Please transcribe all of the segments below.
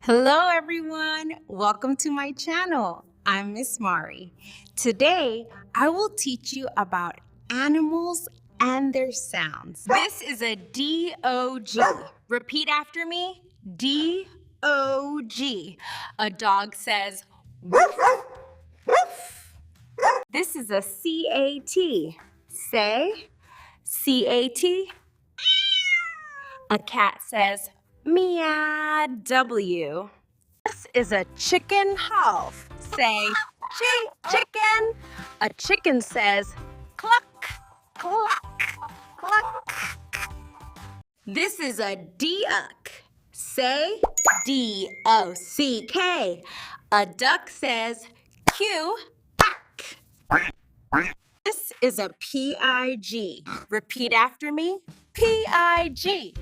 Hello everyone, welcome to my channel. I'm Miss Mari. Today, I will teach you about animals and their sounds. This is a D-O-G. Repeat after me, D-O-G. A dog says, woof, woof. This is a C-A-T. Say, C-A-T. A cat says, meow, W. This is a chicken half. Say, chicken. A chicken says, cluck, cluck, cluck. This is a duck. Say, D-O-C-K. A duck says, Q, quack. This is a P-I-G. Repeat after me, P-I-G.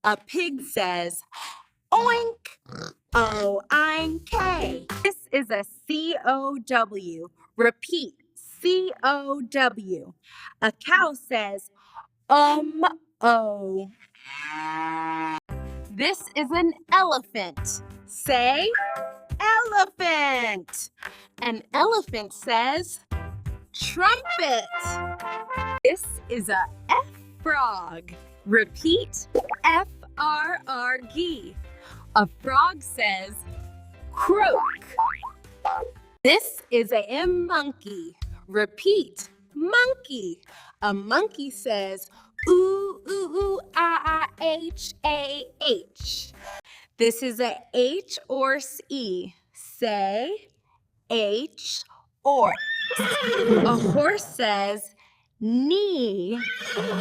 A pig says, oink, O-I-N-K. This is a C-O-W. Repeat, C-O-W. A cow says, O. This is an elephant. Say, elephant. An elephant says, trumpet. This is a F-frog. Repeat, F-R-R-G. A frog says, croak. This is a M-monkey. Repeat, monkey. A monkey says, ooh, ooh, ooh, ah, ah, H, A, H. This is a H horse E. Say, H horse. A horse says, knee.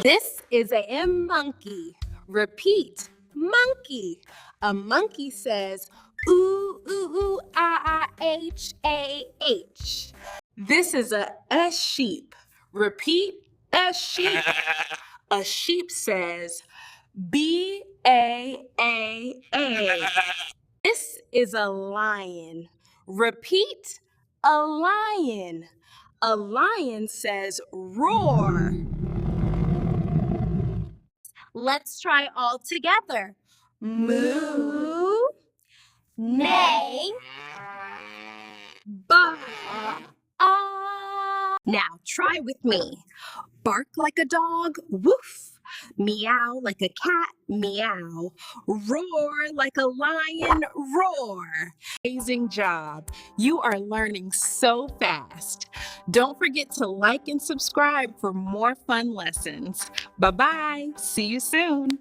This is a M monkey. Repeat, monkey. A monkey says, ooh, ooh, ooh, ah, ah, H, A, H. This is a S sheep. Repeat, S sheep. A sheep says, B, A, A. This is a lion. Repeat, a lion. A lion says, roar. Let's try all together. Moo, neigh, baa, ah. Now try with me. Bark like a dog, woof. Meow like a cat, meow. Roar like a lion, roar. Amazing job. You are learning so fast. Don't forget to like and subscribe for more fun lessons. Bye-bye. See you soon.